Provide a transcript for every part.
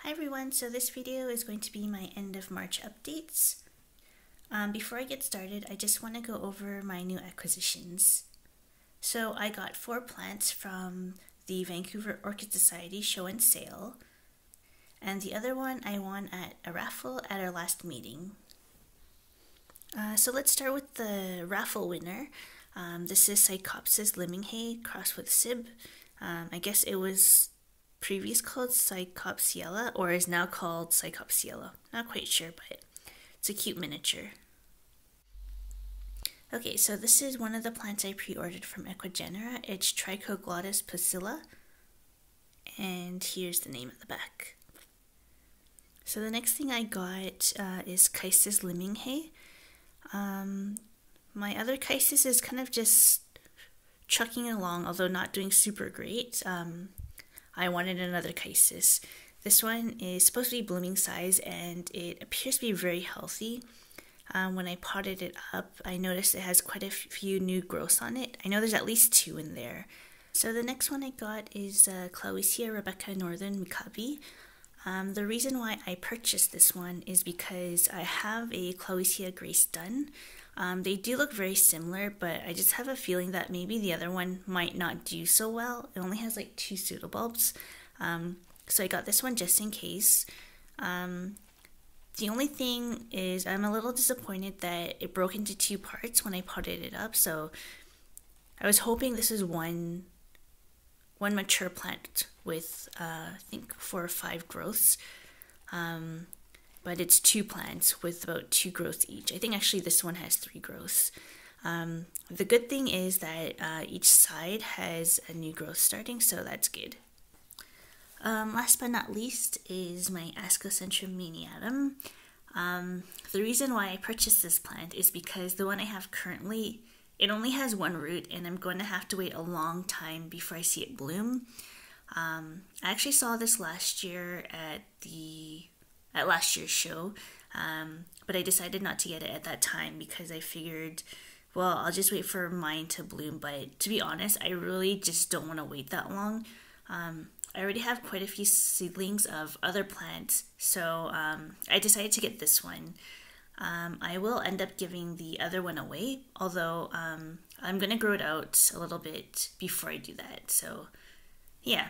Hi everyone, so this video is going to be my end of March updates. Before I get started, I just want to go over my new acquisitions. So I got 4 plants from the Vancouver Orchid Society show and sale, and the other one I won at a raffle at our last meeting. So let's start with the raffle winner. This is Psychopsis limminghei crossed with Sib. I guess it was previous called Psychopsiella or is now called Psychopsiella. Not quite sure, but it's a cute miniature. Okay, so this is one of the plants I pre-ordered from Ecuagenera. It's Tricoglottis pusilla, and here's the name at the back. So the next thing I got is Chysis limminghei. My other Chysis is kind of just trucking along, although not doing super great. I wanted another Chysis. This one is supposed to be blooming size and it appears to be very healthy. When I potted it up, I noticed it has quite a few new growths on it. I know there's at least 2 in there. So the next one I got is Clowisia Rebecca Northern Mikabi. The reason why I purchased this one is because I have a Clowisia Grace done. They do look very similar, but I just have a feeling that maybe the other one might not do so well. It only has like 2 pseudobulbs. So I got this one just in case. The only thing is I'm a little disappointed that it broke into 2 parts when I potted it up. So I was hoping this is one mature plant with I think 4 or 5 growths. But it's 2 plants with about 2 growths each. I think actually this one has 3 growths. The good thing is that each side has a new growth starting, so that's good. Last but not least is my Ascocentrum miniatum. The reason why I purchased this plant is because the one I have currently, it only has 1 root and I'm going to have to wait a long time before I see it bloom. I actually saw this last year at last year's show, but I decided not to get it at that time because I figured, well, I'll just wait for mine to bloom. But to be honest, I really just don't want to wait that long. I already have quite a few seedlings of other plants, so I decided to get this one. I will end up giving the other one away, although I'm going to grow it out a little bit before I do that, so yeah.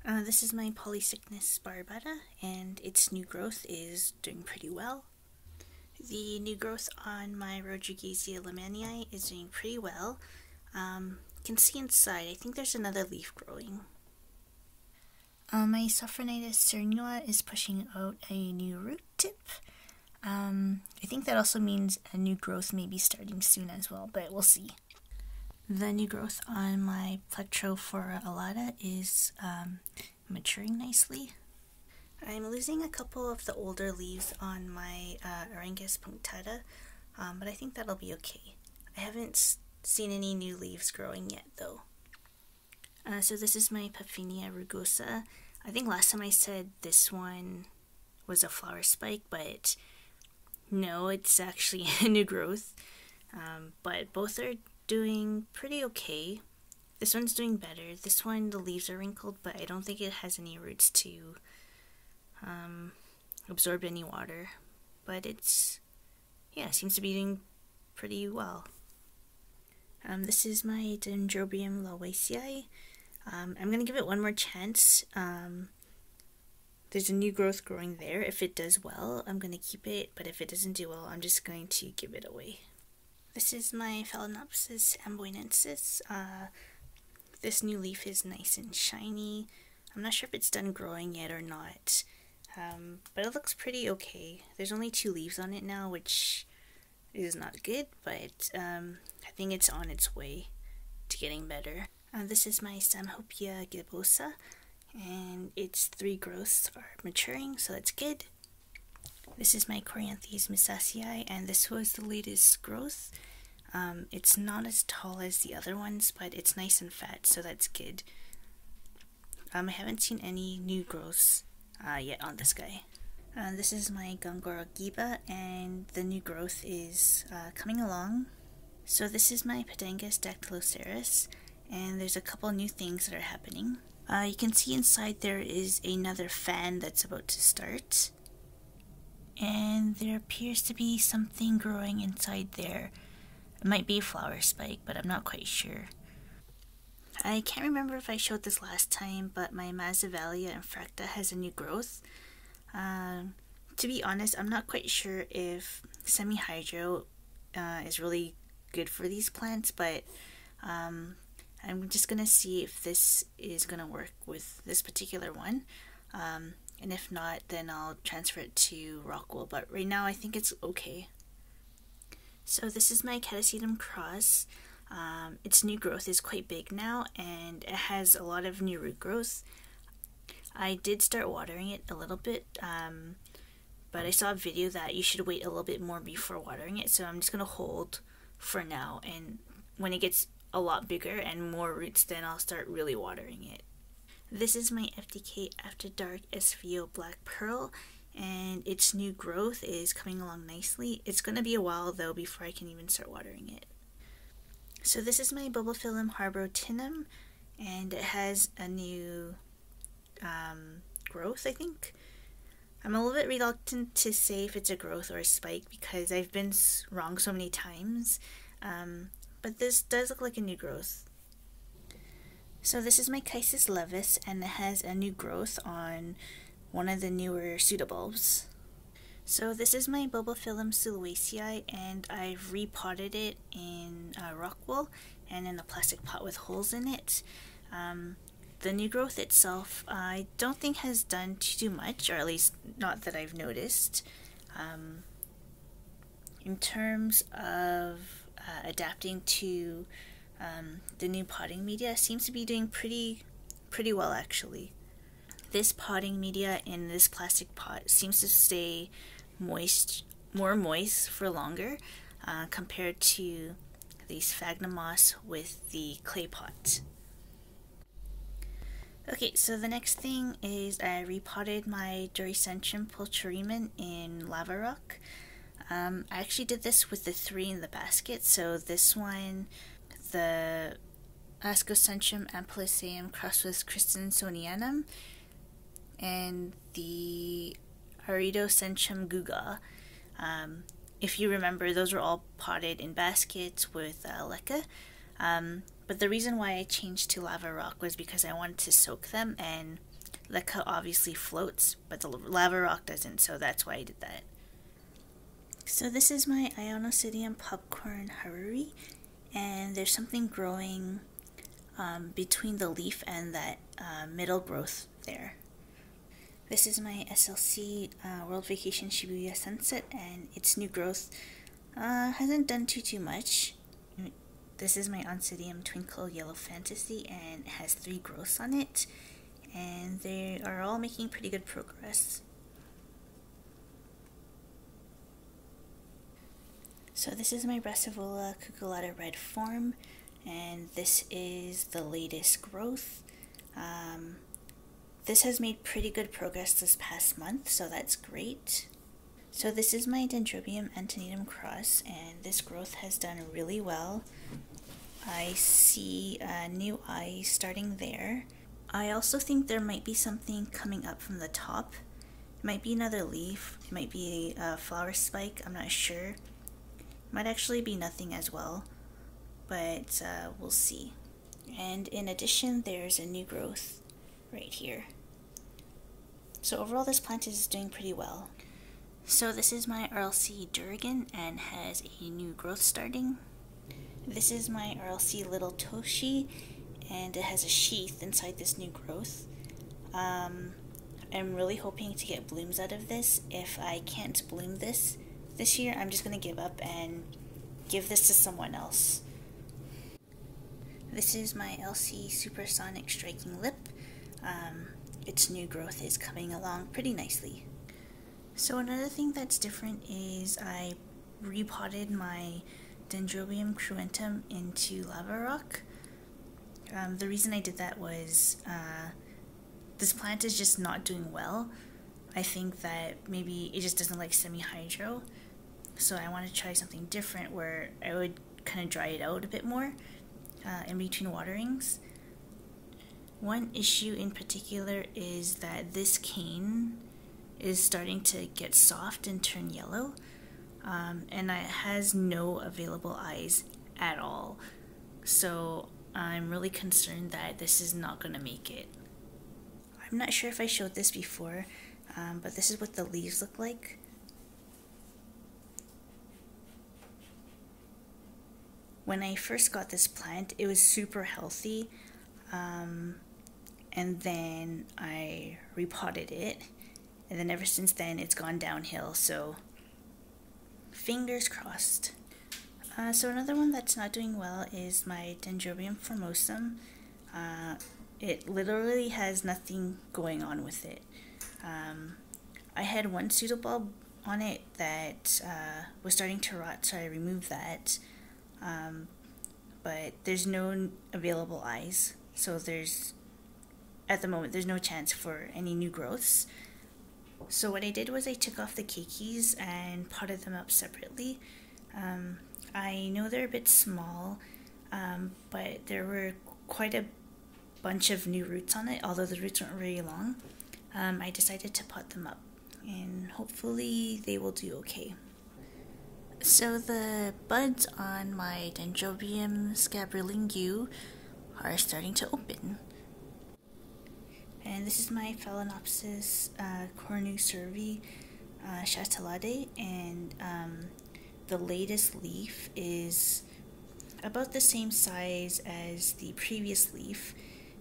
This is my Polycycnis barbata, and its new growth is doing pretty well. The new growth on my Rodriguezia lehmannii is doing pretty well. You can see inside, I think there's another leaf growing. My Sophronitis cernua is pushing out a new root tip. I think that also means a new growth may be starting soon as well, but we'll see. The new growth on my Plectrophora alata is maturing nicely. I'm losing a couple of the older leaves on my Aerangis punctata, but I think that'll be okay. I haven't seen any new leaves growing yet though. So this is my Paphina rugosa. I think last time I said this one was a flower spike, but no, it's actually a new growth. But both are doing pretty okay. This one's doing better. This one, the leaves are wrinkled, but I don't think it has any roots to absorb any water. But it's, yeah, seems to be doing pretty well. This is my Dendrobium lawesii. I'm going to give it one more chance. There's a new growth growing there. If it does well, I'm going to keep it, but if it doesn't do well, I'm just going to give it away. This is my Phalaenopsis amboinensis. This new leaf is nice and shiny. I'm not sure if it's done growing yet or not, but it looks pretty okay. There's only 2 leaves on it now, which is not good, but I think it's on its way to getting better. This is my Stanhopea gibbosa, and its 3 growths are maturing, so that's good. This is my Coryanthes misasii, and this was the latest growth. It's not as tall as the other ones, but it's nice and fat, so that's good. I haven't seen any new growths yet on this guy. This is my Gongora giba, and the new growth is coming along. So this is my Pedangus dactyloceras, and there's a couple new things that are happening. You can see inside there is another fan that's about to start, and there appears to be something growing inside there. It might be a flower spike, but I'm not quite sure. I can't remember if I showed this last time, but my Masdevallia infracta has a new growth. To be honest, I'm not quite sure if semi-hydro is really good for these plants, but I'm just gonna see if this is gonna work with this particular one, and if not, then I'll transfer it to rockwool, but right now I think it's okay. So this is my Catasetum cross. Its new growth is quite big now, and it has a lot of new root growth. I did start watering it a little bit, but I saw a video that you should wait a little bit more before watering it, so I'm just going to hold for now, and when it gets a lot bigger and more roots, then I'll start really watering it. This is my FDK After Dark SVO Black Pearl, and its new growth is coming along nicely. It's going to be a while though before I can even start watering it. So this is my Bulbophyllum harborotinum, and it has a new growth, I think. I'm a little bit reluctant to say if it's a growth or a spike because I've been wrong so many times, but this does look like a new growth. So this is my Chysis levis, and it has a new growth on one of the newer pseudobulbs. So this is my Bulbophyllum lawesii, and I've repotted it in rockwool and in a plastic pot with holes in it. The new growth itself I don't think has done too much, or at least not that I've noticed. In terms of adapting to the new potting media, it seems to be doing pretty well actually. This potting media in this plastic pot seems to stay more moist for longer compared to the sphagnum moss with the clay pot. Okay, so the next thing is I repotted my Duriscentrium pulcherrimum in lava rock. I actually did this with the 3 in the basket, so this one, the Ascocentrum ampliceum crossed with Christinsonianum, and the Aridocentrum guga. If you remember, those were all potted in baskets with leca. But the reason why I changed to lava rock was because I wanted to soak them, and leca obviously floats, but the lava rock doesn't, so that's why I did that. So this is my Ionosidium popcorn haruri, and there's something growing between the leaf and that middle growth there. This is my SLC World Vacation Shibuya Sunset, and its new growth hasn't done too much. This is my Oncidium Twinkle Yellow Fantasy, and it has 3 growths on it, and they are all making pretty good progress. So this is my Brassivola cucullata red form, and this is the latest growth. This has made pretty good progress this past month, so that's great. So this is my Dendrobium Antonina cross, and this growth has done really well. I see a new eye starting there. I also think there might be something coming up from the top. It might be another leaf, it might be a flower spike, I'm not sure. It might actually be nothing as well, but we'll see. And in addition, there's a new growth right here. So overall, this plant is doing pretty well. So this is my RLC Durigan, and has a new growth starting. This is my RLC Little Toshi, and it has a sheath inside this new growth. I'm really hoping to get blooms out of this. If I can't bloom this year, I'm just going to give up and give this to someone else. This is my LC Supersonic Striking Lip. Its new growth is coming along pretty nicely. So another thing that's different is I repotted my Dendrobium cruentum into lava rock. The reason I did that was this plant is just not doing well. I think that maybe it just doesn't like semi-hydro, so I want to try something different where I would kind of dry it out a bit more. in between waterings. One issue in particular is that this cane is starting to get soft and turn yellow, and it has no available eyes at all. So I'm really concerned that this is not going to make it. I'm not sure if I showed this before, but this is what the leaves look like. When I first got this plant, it was super healthy, and then I repotted it, and then ever since then it's gone downhill, so fingers crossed. So another one that's not doing well is my Dendrobium Formosa. It literally has nothing going on with it. I had one pseudobulb on it that was starting to rot, so I removed that. But there's no available eyes, so at the moment there's no chance for any new growths. So what I did was I took off the keikis and potted them up separately. I know they're a bit small, but there were quite a bunch of new roots on it, although the roots weren't very long. I decided to pot them up, and hopefully they will do okay. So the buds on my Dendrobium scabrilingue are starting to open. And this is my Phalaenopsis cornucervi chatelade, and the latest leaf is about the same size as the previous leaf,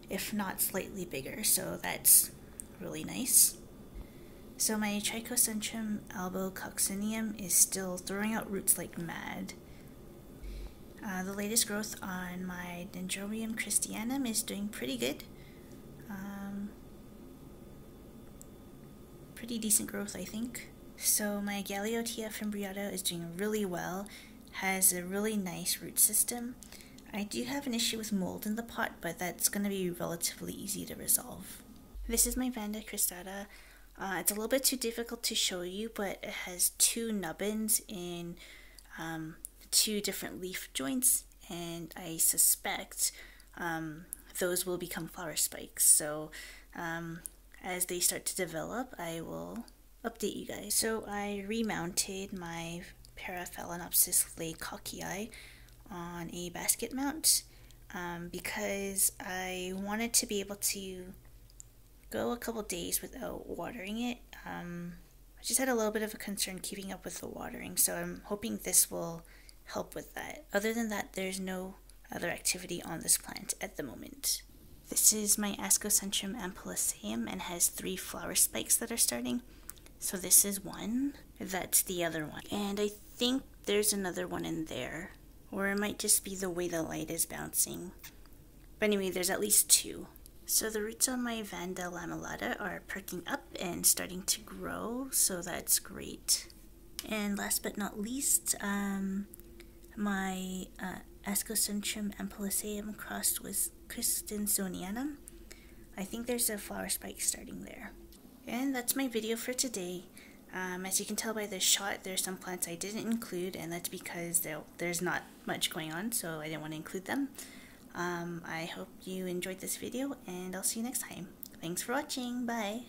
if not slightly bigger, so that's really nice. So my Tricoglottis albococcinum is still throwing out roots like mad. The latest growth on my Dendrobium christianum is doing pretty good. Pretty decent growth, I think. So my Galeotia fimbriata is doing really well, has a really nice root system. I do have an issue with mold in the pot, but that's going to be relatively easy to resolve. This is my Vanda cristata. It's a little bit too difficult to show you, but it has two nubbins in two different leaf joints, and I suspect those will become flower spikes. So as they start to develop, I will update you guys. So I remounted my Phalaenopsis lehmannii on a basket mount because I wanted to be able to go a couple days without watering it. I just had a little bit of a concern keeping up with the watering, so I'm hoping this will help with that. Other than that, there's no other activity on this plant at the moment. This is my Ascocentrum ampullaceum and has 3 flower spikes that are starting. So this is one, that's the other one, and I think there's another one in there, or it might just be the way the light is bouncing. But anyway, there's at least 2. So the roots on my Vanda lamellata are perking up and starting to grow, so that's great. And last but not least, my Ascocentrum ampullaceum crossed with Christinsonianum. I think there's a flower spike starting there. And that's my video for today. As you can tell by this shot, there's some plants I didn't include, and that's because there's not much going on, so I didn't want to include them. I hope you enjoyed this video, and I'll see you next time. Thanks for watching. Bye!